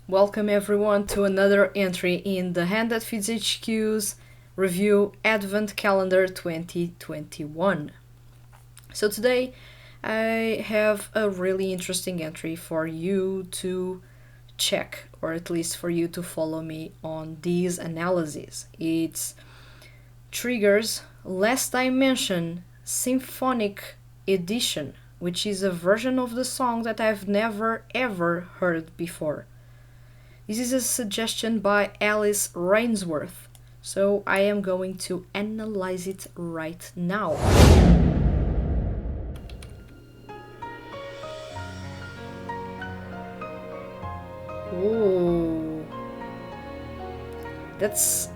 Welcome everyone to another entry in the Hand That Feeds HQ's review Advent Calendar 2021. So today I have a really interesting entry for you to check, or at least for you to follow me on these analyses. It's Trigger's Last Dimension Symphonic Edition, which is a version of the song that I've never ever heard before. This is a suggestion by Alice Rainsworth, so I am going to analyze it right now. Oh, that's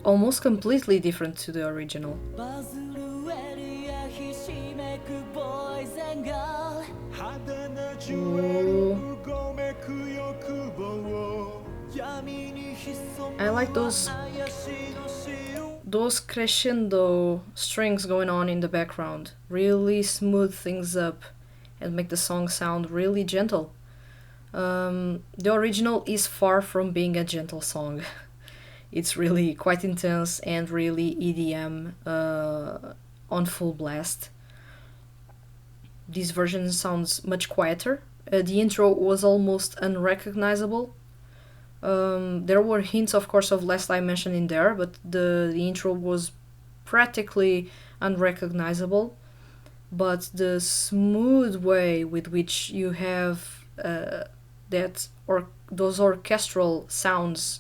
almost completely different to the original. Ooh. I like those crescendo strings going on in the background. Really smooth things up and make the song sound really gentle. The original is far from being a gentle song. It's really quite intense and really EDM on full blast. This version sounds much quieter. The intro was almost unrecognizable. There were hints, of course, of Last Dimension in there, but the intro was practically unrecognizable. But the smooth way with which you have those orchestral sounds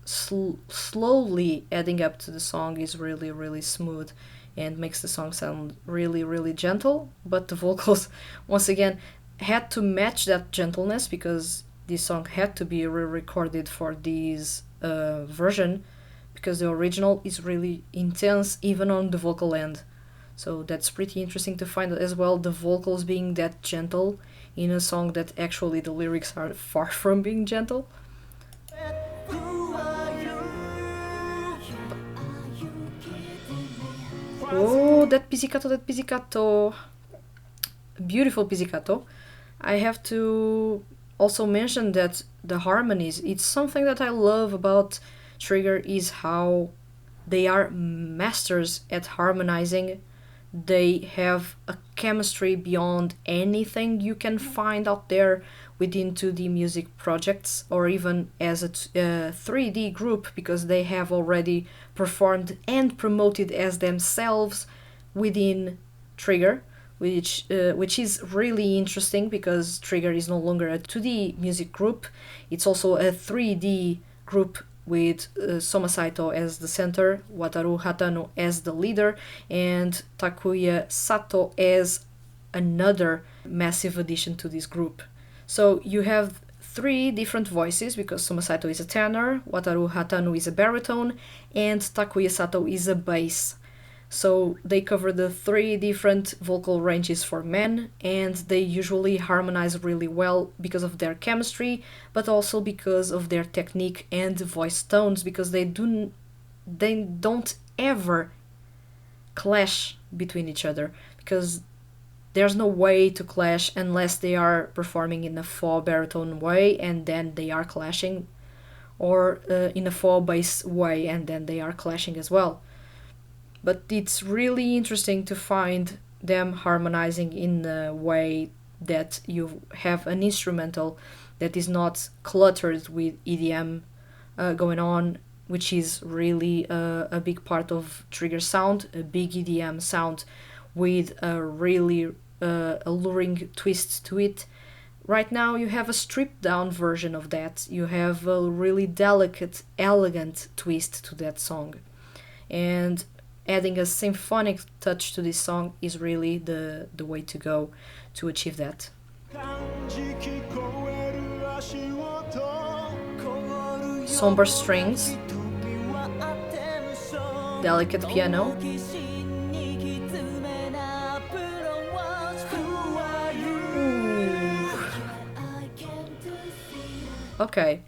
slowly adding up to the song is really, really smooth and makes the song sound really, really gentle. But the vocals, once again, had to match that gentleness because this song had to be re-recorded for this version because the original is really intense even on the vocal end. So that's pretty interesting to find as well, the vocals being that gentle in a song that actually the lyrics are far from being gentle. Oh, that pizzicato. Beautiful pizzicato. I have to also mention that the harmonies, it's something that I love about Trigger is how they are masters at harmonizing. They have a chemistry beyond anything you can find out there within 2D music projects or even as a 3D group because they have already performed and promoted as themselves within Trigger, which is really interesting because Trigger is no longer a 2D music group. It's also a 3D group with Soma Saito as the center, Wataru Hatano as the leader, and Takuya Sato as another massive addition to this group. So you have three different voices because Soma Saito is a tenor, Wataru Hatano is a baritone, and Takuya Sato is a bass. So they cover the three different vocal ranges for men, and they usually harmonize really well because of their chemistry, but also because of their technique and voice tones, because they don't ever clash between each other, because there's no way to clash unless they are performing in a faux baritone way and then they are clashing, or in a faux bass way and then they are clashing as well. But it's really interesting to find them harmonizing in a way that you have an instrumental that is not cluttered with EDM going on, which is really a big part of Trigger sound, a big EDM sound with a really alluring twist to it. Right now, you have a stripped down version of that. You have a really delicate, elegant twist to that song. And adding a symphonic touch to this song is really the way to go to achieve that. Somber strings, delicate piano. Ooh. Okay.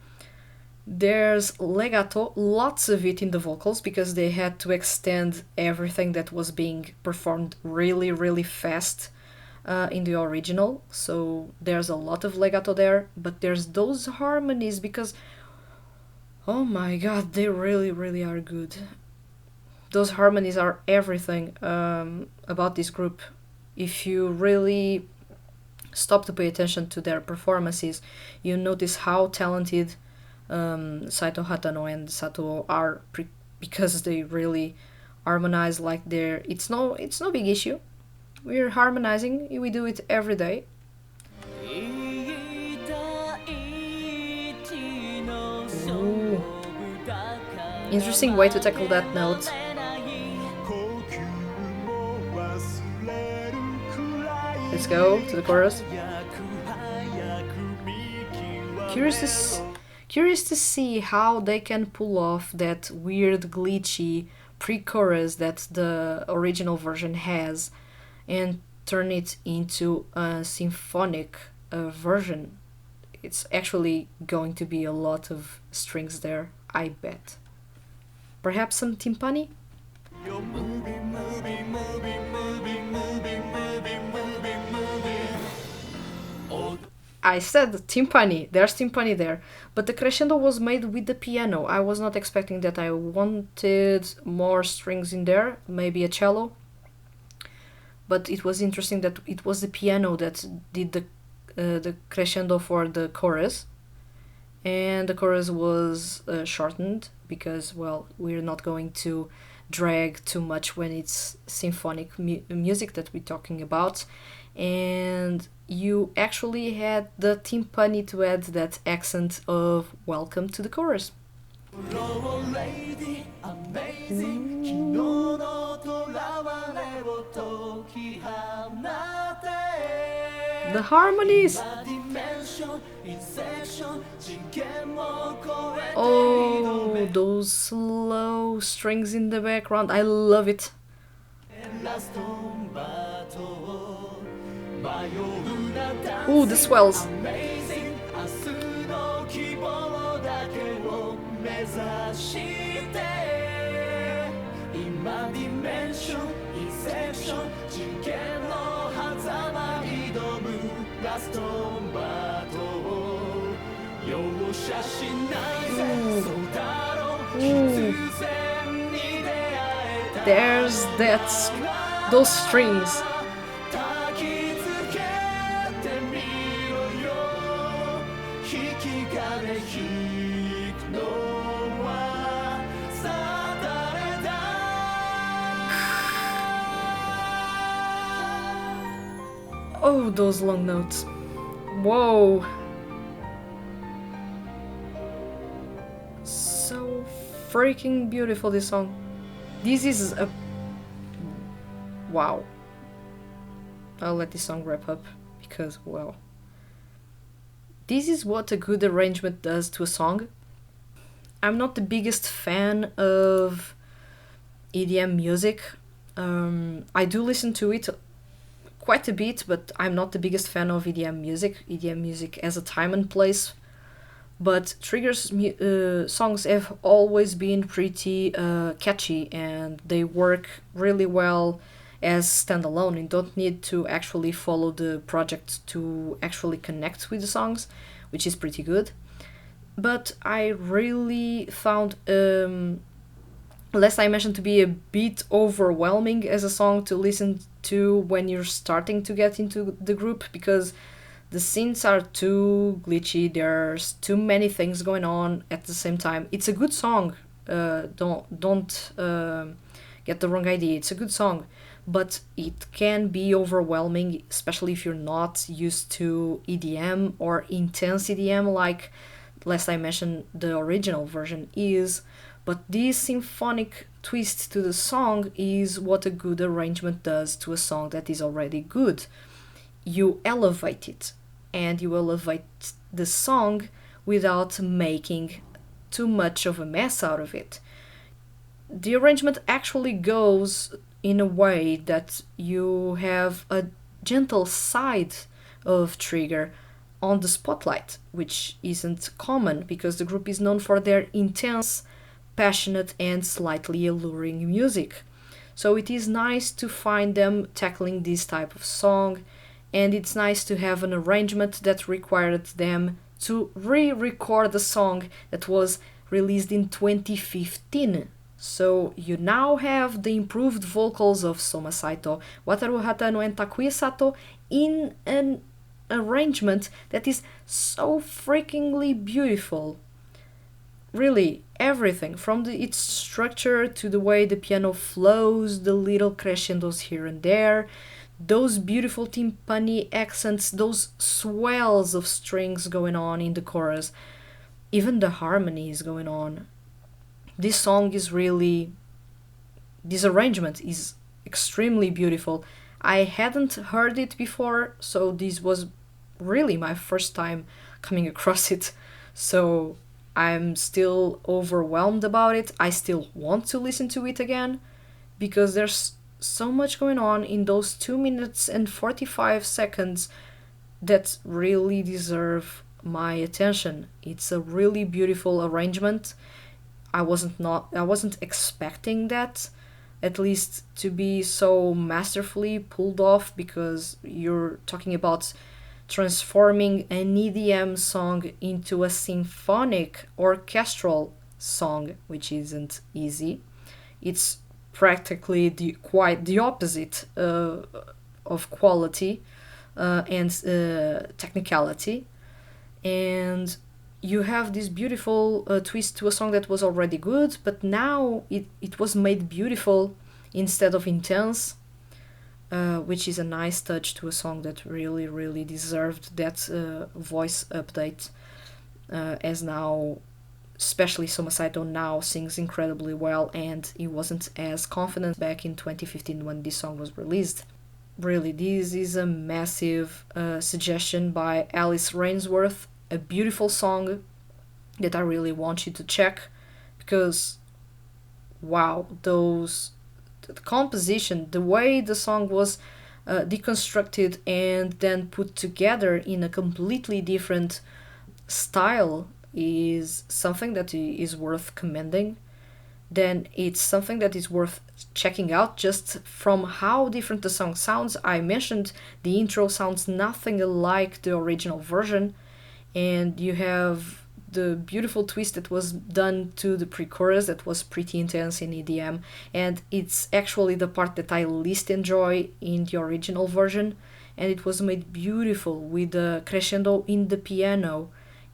There's legato, lots of it in the vocals because they had to extend everything that was being performed really, really fast in the original, so there's a lot of legato there, but there's those harmonies because, oh my god, they really, really are good. Those harmonies are everything about this group. If you really stop to pay attention to their performances, you notice how talented Saito Hatano and Sato are because they really harmonize like they're it's no big issue. We're harmonizing, we do it every day. Ooh. Interesting way to tackle that note. Let's go to the chorus. Curious to see how they can pull off that weird glitchy pre-chorus that the original version has and turn it into a symphonic version. It's actually going to be a lot of strings there, I bet. Perhaps some timpani? I said timpani, there's timpani there, but the crescendo was made with the piano. I was not expecting that. I wanted more strings in there, maybe a cello, but it was interesting that it was the piano that did the crescendo for the chorus, and the chorus was shortened because, well, we're not going to drag too much when it's symphonic music that we're talking about, and you actually had the timpani to add that accent of welcome to the chorus. The harmonies! Oh, those slow strings in the background, I love it. Ooh, the swells. There's those strings. Oh, those long notes. Whoa. So freaking beautiful, this song. This is a... Wow. I'll let this song wrap up because, well... This is what a good arrangement does to a song. I'm not the biggest fan of EDM music. I do listen to it quite a bit, but I'm not the biggest fan of EDM music. EDM music has a time and place. But Trigger's songs have always been pretty catchy, and they work really well as standalone. You don't need to actually follow the project to actually connect with the songs, which is pretty good. But I really found Last Dimension to be a bit overwhelming as a song to listen to when you're starting to get into the group, because the synths are too glitchy, there's too many things going on at the same time. It's a good song, don't get the wrong idea, it's a good song, but it can be overwhelming, especially if you're not used to EDM or intense EDM like Last Dimension, the original version, is. But this symphonic twist to the song is what a good arrangement does to a song that is already good. You elevate it, and you elevate the song without making too much of a mess out of it. The arrangement actually goes in a way that you have a gentle side of Trigger on the spotlight, which isn't common because the group is known for their intense, passionate, and slightly alluring music. So it is nice to find them tackling this type of song and it's nice to have an arrangement that required them to re-record a song that was released in 2015. So you now have the improved vocals of Soma Saito, Wataru Hatano, and Takuya Sato in an arrangement that is so freakingly beautiful. Really, everything from its structure to the way the piano flows, the little crescendos here and there, those beautiful timpani accents, those swells of strings going on in the chorus, even the harmonies going on. This song is really. This arrangement is extremely beautiful. I hadn't heard it before, so this was really my first time coming across it. So I'm still overwhelmed about it. I still want to listen to it again because there's so much going on in those 2 minutes and 45 seconds that really deserve my attention. It's a really beautiful arrangement. I wasn't expecting that, at least to be so masterfully pulled off, because you're talking about transforming an EDM song into a symphonic orchestral song, which isn't easy. It's practically quite the opposite of quality and technicality. And you have this beautiful twist to a song that was already good, but now it was made beautiful instead of intense, which is a nice touch to a song that really, really deserved that voice update. As now, especially Soma Saito now sings incredibly well, and he wasn't as confident back in 2015 when this song was released. Really, this is a massive suggestion by Alice Rainsworth, a beautiful song that I really want you to check, because wow, the composition, the way the song was deconstructed and then put together in a completely different style is something that is worth commending. Then it's something that is worth checking out just from how different the song sounds. I mentioned the intro sounds nothing like the original version, and you have the beautiful twist that was done to the pre-chorus that was pretty intense in EDM, and it's actually the part that I least enjoy in the original version, and it was made beautiful with the crescendo in the piano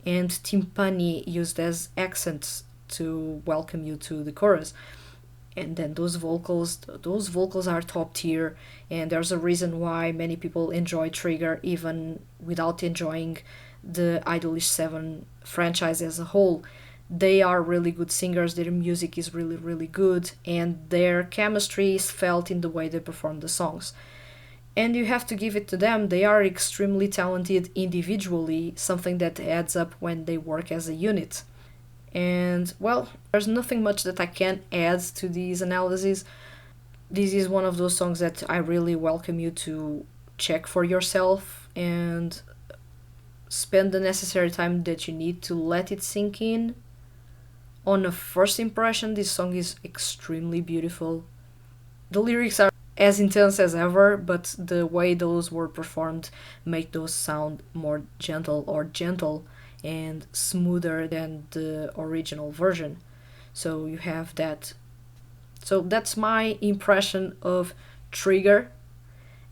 and timpani used as accents to welcome you to the chorus. And then those vocals are top tier, and there's a reason why many people enjoy Trigger even without enjoying the Idolish 7 franchise as a whole. They are really good singers, their music is really, really good, and their chemistry is felt in the way they perform the songs. And you have to give it to them, they are extremely talented individually, something that adds up when they work as a unit. And well, there's nothing much that I can add to these analyses. This is one of those songs that I really welcome you to check for yourself and spend the necessary time that you need to let it sink in. On a first impression, this song is extremely beautiful. The lyrics are as intense as ever, but the way those were performed make those sound more gentle and smoother than the original version. So you have that. So that's my impression of Trigger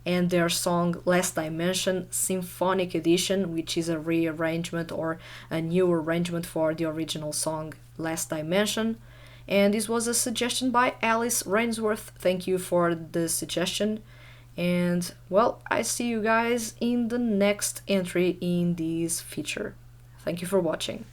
and their song Last Dimension Symphonic Edition, which is a rearrangement or a new arrangement for the original song Last Dimension. And this was a suggestion by Alice Rainsworth. Thank you for the suggestion. And well, I see you guys in the next entry in this feature. Thank you for watching.